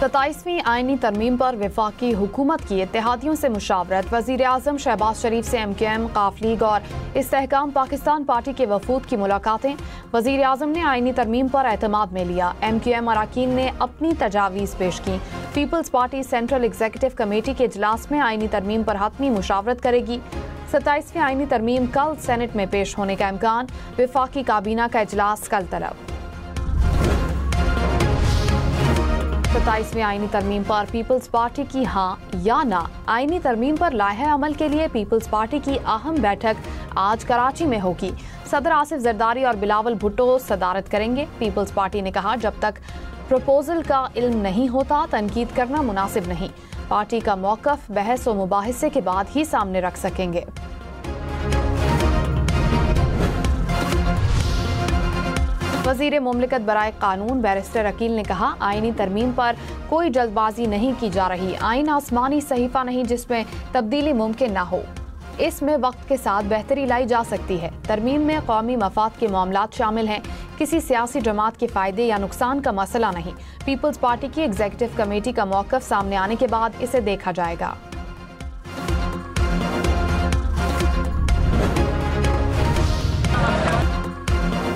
27वीं आईनी तरमीम पर वफाकी हुकूमत की इत्तेहादियों से मुशावरत। वज़ीर-ए-आज़म शहबाज शरीफ से MQM, काफ लीग और इस्तेहकाम पाकिस्तान पार्टी के वफूद की मुलाकातें। वज़ीर-ए-आज़म ने आईनी तरमीम पर एतमाद में लिया। MQM अरकान ने अपनी तजावीज़ पेश की। Peoples party central executive committee के इजलास में आईनी तरमीम पर हतमी मुशावरत करेगी। 27वीं आईनी तरमीम कल सेनेट में पेश होने का इम्कान। वफाकी काबीना का इजलास कल तलब। 27वीं आईनी तरमीम पर पीपल्स पार्टी की हाँ या ना। आईनी तरमीम पर लाहे अमल के लिए पीपल्स पार्टी की अहम बैठक आज कराची में होगी। सदर आसिफ जरदारी और बिलावल भुट्टो सदारत करेंगे। पीपल्स पार्टी ने कहा, जब तक प्रपोजल का इल्म नहीं होता तनकीद करना मुनासिब नहीं। पार्टी का मौकफ बहस व मुबाहिसे के बाद ही सामने रख सकेंगे। वज़ीर मुमलिकत बराए कानून बैरिस्टर अकील ने कहा, आईनी तरमीम पर कोई जल्दबाजी नहीं की जा रही। आईन आसमानी सहीफा नहीं जिसमें तब्दीली मुमकिन न हो। इसमें वक्त के साथ बेहतरी लाई जा सकती है। तरमीम में कौमी मफाद के मामलात शामिल हैं, किसी सियासी जमात के फायदे या नुकसान का मसला नहीं। पीपल्स पार्टी की एग्जीक्यूटिव कमेटी का मौकफ सामने आने के बाद इसे देखा जाएगा।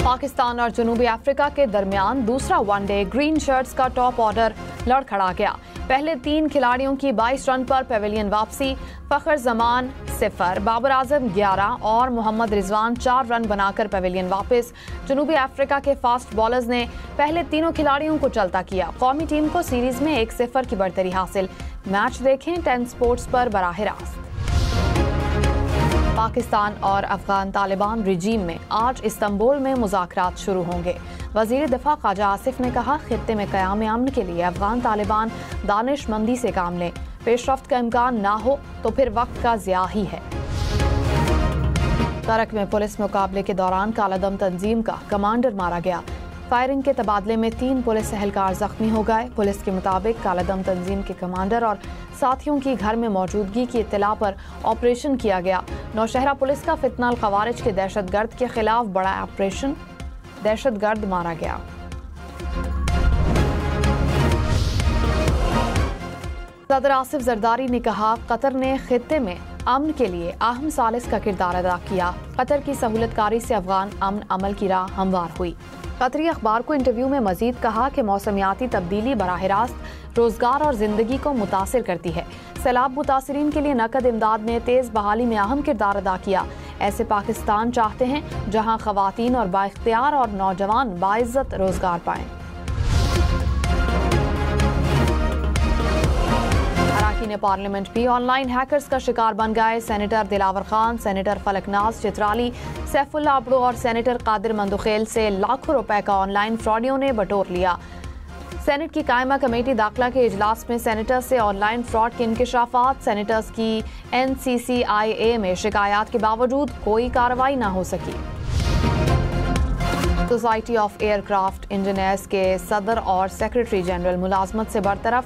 पाकिस्तान और जनूबी अफ्रीका के दरमियान दूसरा वनडे ग्रीन शर्ट्स का टॉप ऑर्डर लड़खड़ा गया। पहले 3 खिलाड़ियों की 22 रन पर पेविलियन वापसी। फखर जमान 0, बाबर आजम 11 और मोहम्मद रिजवान 4 रन बनाकर पेविलियन वापस। जनूबी अफ्रीका के फास्ट बॉलर्स ने पहले तीनों खिलाड़ियों को चलता किया। कौमी टीम को सीरीज में 1-0 की बढ़तरी हासिल। मैच देखें 10 स्पोर्ट्स पर बराह रास्त। पाकिस्तान और अफगान तालिबान रिजीम में आज इस्तांबुल में मुज़ाकरात शुरू होंगे। वज़ीर दिफा ख्वाजा आसिफ ने कहा, खित्ते में क़याम अमन के लिए अफगान तालिबान दानिशमंदी से काम लें। पेशरफ्त का इम्कान ना हो तो फिर वक्त का ज़िया ही है। तरक में पुलिस मुकाबले के दौरान कालादम तंजीम का कमांडर मारा गया। फायरिंग के तबादले में 3 पुलिस एहलकार जख्मी हो गए। पुलिस के मुताबिक कालादम तंजीम के कमांडर और साथियों की घर में मौजूदगी की इत्तला पर ऑपरेशन किया गया। नौशहरा पुलिस का फितनाल खवारिज के दहशतगर्द के खिलाफ बड़ा ऑपरेशन, दहशतगर्द मारा गया। सदर आसिफ जरदारी ने कहा, कतर ने खित्ते में अमन के लिए अहम सालिस का किरदार अदा किया। कतर की सहूलतकारी से अफगान अमन अमल की राह हमवार हुई। कतरी अखबार को इंटरव्यू में मजीद कहा कि मौसमियाती तब्दीली बराह रास्त रोजगार और जिंदगी को मुतासिर करती है। सैलाब मुतासिरीन के लिए नकद इमदाद ने तेज बहाली में अहम किरदार अदा किया। ऐसे पाकिस्तान चाहते हैं जहां खवातीन और बाइख्तियार और नौजवान बाइज्जत रोजगार पाएं। अरकान पार्लियामेंट भी ऑनलाइन हैकर्स का शिकार बन गए। सेनेटर दिलावर खान, सेनेटर फलकनाज चित्राली, सैफुल्ला अबड़ो और सेनेटर कादिर मंदुखेल से लाखों रुपए का ऑनलाइन फ्रॉडियों ने बटोर लिया। सेनेट की कायमा कमेटी दाखिला के इजलास में सेनेटर्स से ऑनलाइन फ्रॉड के इंकिशाफात। सेनेटर्स की NCCIA में शिकायत के बावजूद कोई कार्रवाई न हो सकी। सोसाइटी ऑफ एयरक्राफ्ट इंजीनियर्स के सदर और सेक्रेटरी जनरल मुलाजमत से बरतरफ।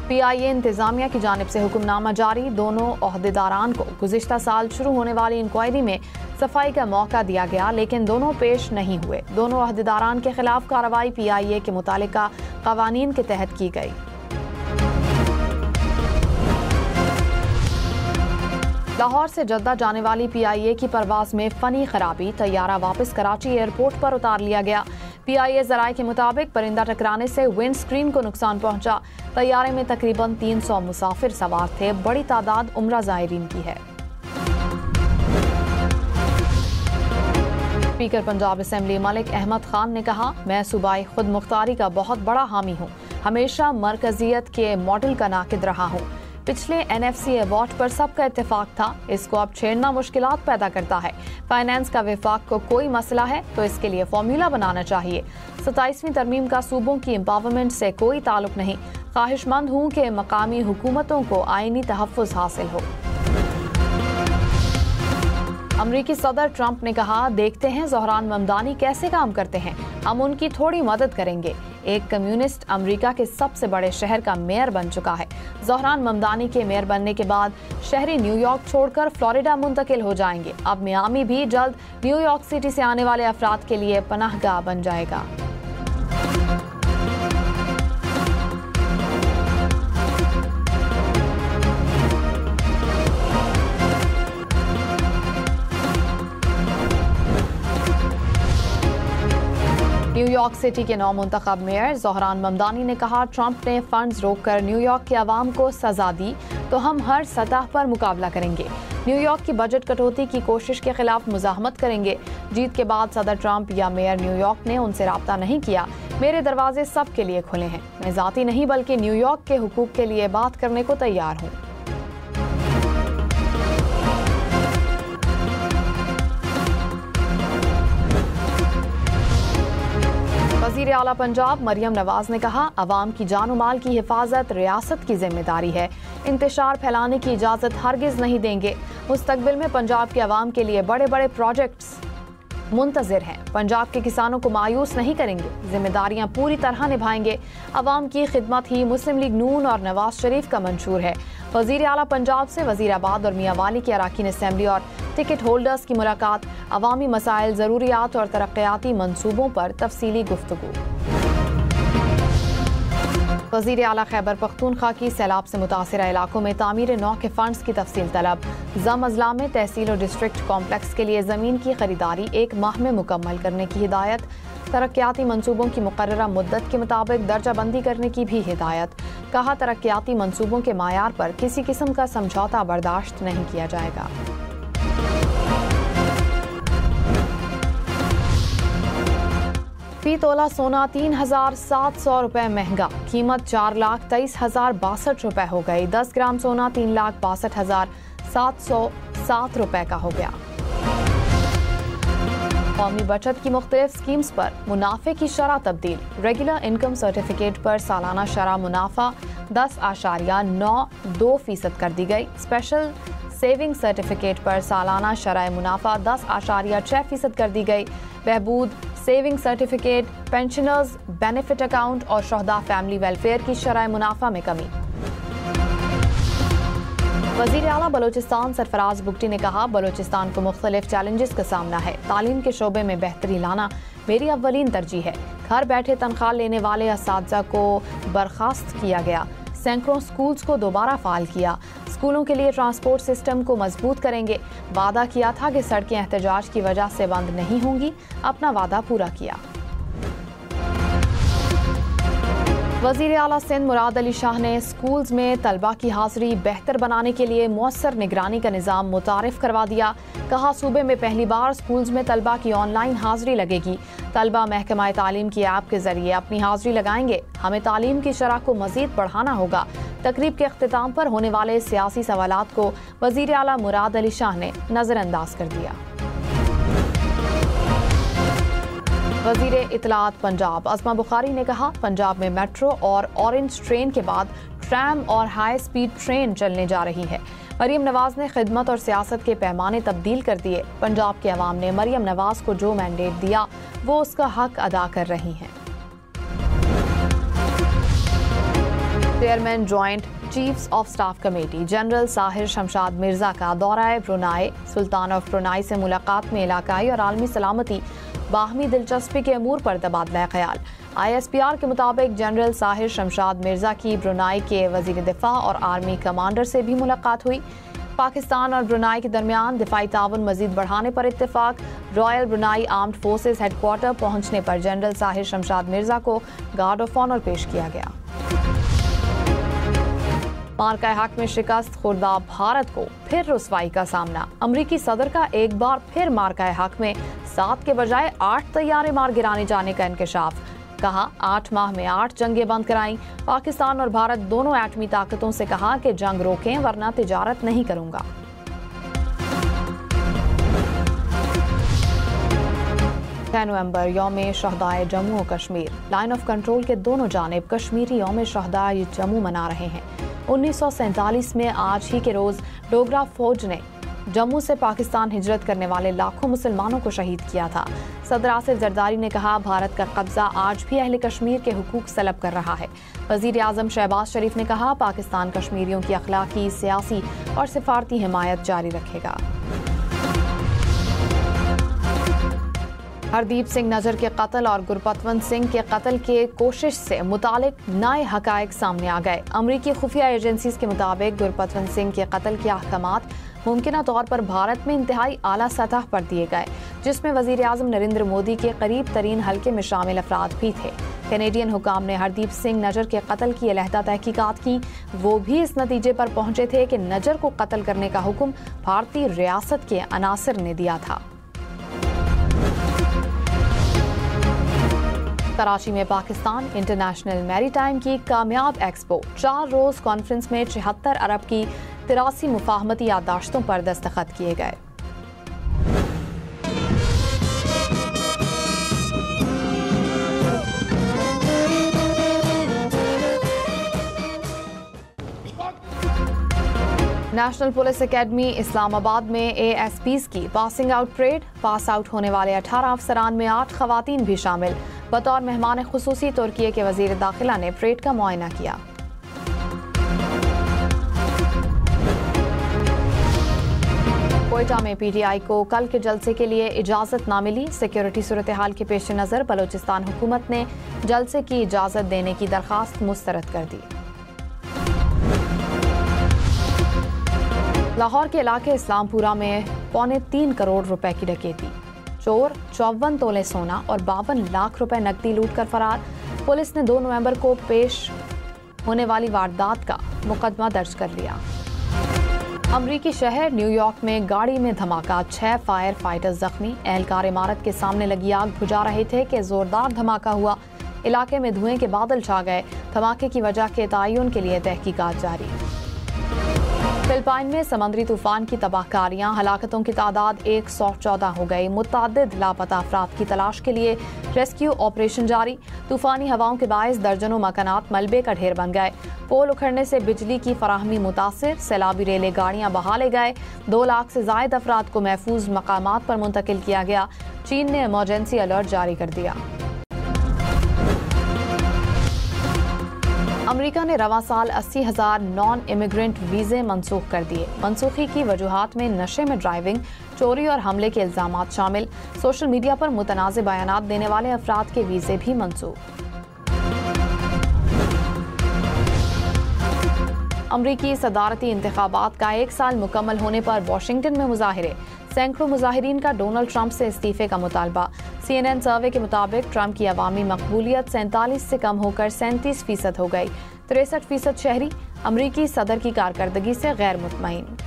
PIA इंतजामिया की जानिब से हुक्मनामा जारी। दोनों ओहदेदारान को गुज़िश्ता साल शुरू होने वाली इंक्वायरी में सफाई का मौका दिया गया, लेकिन दोनों पेश नहीं हुए। दोनों ओहदेदारान के खिलाफ कार्रवाई PIA के मुतालिका कवानीन के तहत की गई। लाहौर से जद्दा जाने वाली PIA की परवाज में फनी खराबी। तैयारा वापस कराची एयरपोर्ट पर उतार लिया गया। PIA जराये के मुताबिक परिंदा टकराने से विंड स्क्रीन को नुकसान पहुंचा। तैयारे में तकरीबन 300 मुसाफिर सवार थे। बड़ी तादाद उम्रा ज़ायरीन की है। स्पीकर पंजाब असेंबली मलिक अहमद खान ने कहा, मैं सूबाई खुद मुख्तारी का बहुत बड़ा हामी हूँ। हमेशा मरकजियत के मॉडल का नाकिद रहा हूँ। पिछले NFC अवार्ड पर सबका इत्तेफाक था। इसको अब छेड़ना मुश्किलात पैदा करता है। फाइनेंस का विफाक को कोई मसला है तो इसके लिए फॉर्मूला बनाना चाहिए। 27वीं तरमीम का सूबों की एम्पावरमेंट से कोई ताल्लुक नहीं। ख्वाहिशमंद हूँ कि मकामी हुकूमतों को आईनी तहफ़्फ़ुज़ हासिल हो। अमरीकी सदर ट्रंप ने कहा, देखते हैं ज़ोहरान ममदानी कैसे काम करते हैं, हम उनकी थोड़ी मदद करेंगे। एक कम्युनिस्ट अमेरिका के सबसे बड़े शहर का मेयर बन चुका है। ज़ोहरान ममदानी के मेयर बनने के बाद शहरी न्यूयॉर्क छोड़कर फ्लोरिडा मुंतकिल हो जाएंगे। अब मियामी भी जल्द न्यूयॉर्क सिटी से आने वाले अफराद के लिए पनाहगाह बन जाएगा। न्यूयॉर्क सिटी के नौ मुंतखब मेयर ज़ोहरान ममदानी ने कहा, ट्रंप ने फंड्स रोककर न्यूयॉर्क के अवाम को सजा दी तो हम हर सतह पर मुकाबला करेंगे। न्यूयॉर्क की बजट कटौती की कोशिश के खिलाफ मुजाहमत करेंगे। जीत के बाद सदर ट्रंप या मेयर न्यूयॉर्क ने उनसे राब्ता नहीं किया। मेरे दरवाजे सबके लिए खुले हैं। मैं जाती नहीं बल्कि न्यूयॉर्क के हुकूक के लिए बात करने को तैयार हूँ। वज़ीर आला पंजाब मरियम नवाज ने कहा, अवाम की जान माल की हिफाजत रियासत की जिम्मेदारी है। इंतशार फैलाने की इजाज़त हरगिज़ नहीं देंगे। मुस्तकबिल में पंजाब के अवाम के लिए बड़े बड़े प्रोजेक्ट्स मुंतज़िर हैं। पंजाब के किसानों को मायूस नहीं करेंगे। जिम्मेदारियां पूरी तरह निभाएंगे। अवाम की खिदमत ही मुस्लिम लीग नून और नवाज शरीफ का मंशूर है। वज़ीर आला पंजाब से वज़ीराबाद और मियांवाली के अराकीन असेंबली और टिकट होल्डर्स की मुलाकात। अवामी मसाइल, ज़रूरियात और तरक्याती मंसूबों पर तफसीली गुफ्तगू। वज़ीर आला खैबर पख्तूनख्वा की सैलाब से मुतासिरा इलाकों में तामीर नौ के फंड्स की तफसील तलब। जम अजला में तहसील और डिस्ट्रिक्ट कॉम्प्लेक्स के लिए ज़मीन की खरीदारी 1 माह में मुकम्मल करने की हिदायत। तरक्याती मंसूबों की मुकर्ररा मुद्दत के मुताबिक दर्जाबंदी करने की भी हिदायत। कहा, तरक्याती मंसूबों के मायार पर किसी किस्म का समझौता बर्दाश्त नहीं किया जाएगा। फी तोला सोना 3,700 रुपए महंगा। कीमत 4,23,062 रुपए हो गई। 10 ग्राम सोना 3,62,707 रुपए का हो गया। कौमी बचत की मुख्तलिफ स्कीम्स पर मुनाफे की शरह तब्दील। रेगुलर इनकम सर्टिफिकेट पर सालाना शरह मुनाफा 10.92% कर दी गई। स्पेशल सेविंग सर्टिफिकेट पर सालाना शरह मुनाफा 10.6% कर दी गई। Behbood saving certificate, pensioners benefit account और शोहदा फैमिली वेलफेयर की शरह मुनाफा में कमी। वज़ीर आला बलोचिस्तान सरफराज बुगटी ने कहा, बलोचिस्तान को मुख्तलिफ चैलेंजेस का सामना है। तालीम के शोबे में बेहतरी लाना मेरी अव्वलीन तरजीह है। घर बैठे तनख्वाह लेने वाले असातिज़ा को बर्खास्त किया गया। सैकड़ों स्कूल्स को दोबारा फाल किया। स्कूलों के लिए ट्रांसपोर्ट सिस्टम को मजबूत करेंगे। वादा किया था कि सड़कें एहतजाज की वजह से बंद नहीं होंगी। अपना वादा पूरा किया। वज़ीर आला सिंध मुराद अली शाह ने स्कूल्स में तलबा की हाजिरी बेहतर बनाने के लिए मुअस्सर निगरानी का निज़ाम मुतारिफ करवा दिया। कहा, सूबे में पहली बार स्कूल्स में तलबा की ऑनलाइन हाजिरी लगेगी। तलबा महकमा तालीम की ऐप के जरिए अपनी हाजिरी लगाएंगे। हमें तालीम की शरह को मजीद बढ़ाना होगा। तकरीब के अख्तिताम पर होने वाले सियासी सवालात को वज़ीर आला मुराद अली शाह ने नज़रअंदाज कर दिया। वज़ीर इत्तलात पंजाब अज़मा बुखारी ने कहा, पंजाब में मेट्रो और ऑरेंज ट्रेन के बाद ट्रैम और हाई स्पीड ट्रेन चलने जा रही है। मरियम नवाज ने खिदमत और सियासत के पैमाने तब्दील कर दिए। पंजाब के अवाम ने मरियम नवाज को जो मैंडेट दिया वो उसका हक अदा कर रही हैं। Chairman joint chiefs of staff committee general Sahir Shamshad Mirza का दौरा ब्रुनाई। सुल्तान ऑफ ब्रुनाई से मुलाकात में इलाकाई और आलमी सलामती, बाहमी दिलचस्पी के अमूर पर तबादला ख्याल। ISPR के मुताबिक जनरल साहिर शमशाद मिर्जा की ब्रुनाई के वजीर दिफा और आर्मी कमांडर से भी मुलाकात हुई। पाकिस्तान और ब्रुनाई के दरमियान दिफाई ताउन मजीद बढ़ाने पर इत्तेफाक। Royal Brunei armed forces headquarter पहुंचने पर जनरल साहिर शमशाद मिर्जा को गार्ड ऑफ ऑनर पेश किया गया। मार्का हक में शिकस्त खुर्दा भारत को फिर रुसवाई का सामना। अमरीकी सदर का एक बार फिर मार्का हक में 7 के बजाय 8 तैयारे मार गिराने जाने का इंकशाफ। कहा, 8 माह में 8 जंगें बंद कराई। पाकिस्तान और भारत दोनों एटमी ताकतों से कहा कि जंग रोकें वरना तिजारत नहीं करूंगा। 6 नवंबर यौम शहदाए जम्मू और कश्मीर। लाइन ऑफ कंट्रोल के दोनों जानिब कश्मीरी यौम शहदाए जम्मू मना रहे हैं। 1947 में आज ही के रोज डोगरा फौज ने जम्मू से पाकिस्तान हिजरत करने वाले लाखों मुसलमानों को शहीद किया था। सदर आसिफ जरदारी ने कहा, भारत का कब्जा आज भी अहले कश्मीर के हुकूक सलब कर रहा है। वजीर आजम शहबाज शरीफ ने कहा, पाकिस्तान कश्मीरियों की अखलाकी, सियासी और सिफारती हिमायत जारी रखेगा। हरदीप सिंह नजर के कत्ल और गुरपतवंत सिंह के कत्ल के कोशिश से मुतालिक नए हकायक सामने आ गए। अमरीकी खुफिया एजेंसीज के मुताबिक गुरपतवंत सिंह के कत्ल के अहकामात मुमकिना तौर पर भारत में इंतहाई आला सतह पर दिए गए, जिसमें वजीर आज़म नरेंद्र मोदी के करीब तरीन हल्के में शामिल अफराद भी थे। कैनेडियन हुकाम ने हरदीप सिंह नजर के कत्ल की अलहदा तहकीकात की। वो भी इस नतीजे पर पहुंचे थे कि नजर को कत्ल करने का हुक्म भारतीय रियासत के अनासर ने दिया था। कराची में पाकिस्तान इंटरनेशनल मैरीटाइम की कामयाब एक्सपो 4 रोज कॉन्फ्रेंस में 76 अरब की 83 मुफाहमती याददाश्तों पर दस्तखत किए गए। नेशनल पुलिस एकेडमी इस्लामाबाद में ASPs की passing out parade. Pass out होने वाले 18 अफसरान में 8 खवातीन भी शामिल। बतौर मेहमान खुसूसी तुर्की के वजीर दाखिला ने परेड का मुआयना किया। कोयटा में PTI को कल के जलसे के लिए इजाजत ना मिली। सिक्योरिटी सूरत हाल के पेश नज़र बलोचिस्तान हुकूमत ने जलसे की इजाजत देने की दरखास्त मुस्तरद कर दी। लाहौर के इलाके इस्लामपुरा में 3.25 करोड़ रुपए की डकैती। चोर 54 तोले सोना और 52 लाख रुपए नकदी लूट कर फरार। पुलिस ने 2 नवंबर को पेश होने वाली वारदात का मुकदमा दर्ज कर लिया। अमरीकी शहर न्यूयॉर्क में गाड़ी में धमाका, 6 फायर फाइटर्स जख्मी। एहलकार इमारत के सामने लगी आग बुझा रहे थे कि जोरदार धमाका हुआ। इलाके में धुएं के बादल छा गए। धमाके की वजह के तयन के लिए तहकीकात जारी। फिलिपाइन में समंदरी तूफान की तबाहकारियां, हलाकतों की तादाद 114 हो गई। मुतअद्दिद लापता अफराद की तलाश के लिए रेस्क्यू ऑपरेशन जारी। तूफानी हवाओं के बायस दर्जनों मकानात मलबे का ढेर बन गए। पोल उखड़ने से बिजली की फराहमी मुतासिर। सैलाबी रेले गाड़ियां बहा ले गए। 2 लाख से जायद अफराद को महफूज मकामात पर मुंतकिल किया गया। चीन ने इमरजेंसी अलर्ट जारी कर दिया। अमेरिका ने रवा साल 80,000 नॉन इमिग्रेंट वीज़े मनसूख कर दिए। मनसूखी की वजूहात में नशे में ड्राइविंग, चोरी और हमले के इल्जामात शामिल। सोशल मीडिया पर मुतनाज़ बयानात देने वाले अफराद के वीज़े भी मनसूख। अमरीकी सदारती इंतखाबात का 1 साल मुकम्मल होने पर वाशिंगटन में मुजाहिरे। सैकड़ों मुजाहिरीन का डोनाल्ड ट्रंप से इस्तीफे का मुतालबा। CNN सर्वे के मुताबिक ट्रंप की अवामी मकबूलियत 47 से कम होकर 37% हो गई। 63% शहरी अमरीकी सदर की कारकर्दगी से गैर मुतमईन।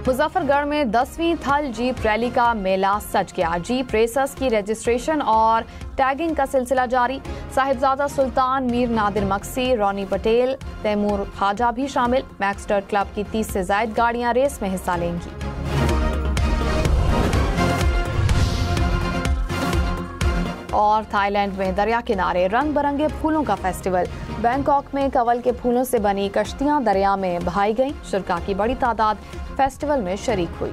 मुजफ्फरगढ़ में 10वीं थल जीप रैली का मेला सज गया। जीप रेसर्स की रजिस्ट्रेशन और टैगिंग का सिलसिला जारी। साहिबजादा सुल्तान, मीर नादिर मक्सी, रोनी पटेल, तैमूर खाजा भी शामिल। मैक्सडर्ट क्लब की 30 से ज्यादा गाड़ियां रेस में हिस्सा लेंगी। और थाईलैंड में दरिया किनारे रंग बिरंगे फूलों का फेस्टिवल। बैंकॉक में कवल के फूलों से बनी कश्तियां दरिया में बहाई गईं। शुरका की बड़ी तादाद फेस्टिवल में शरीक हुई।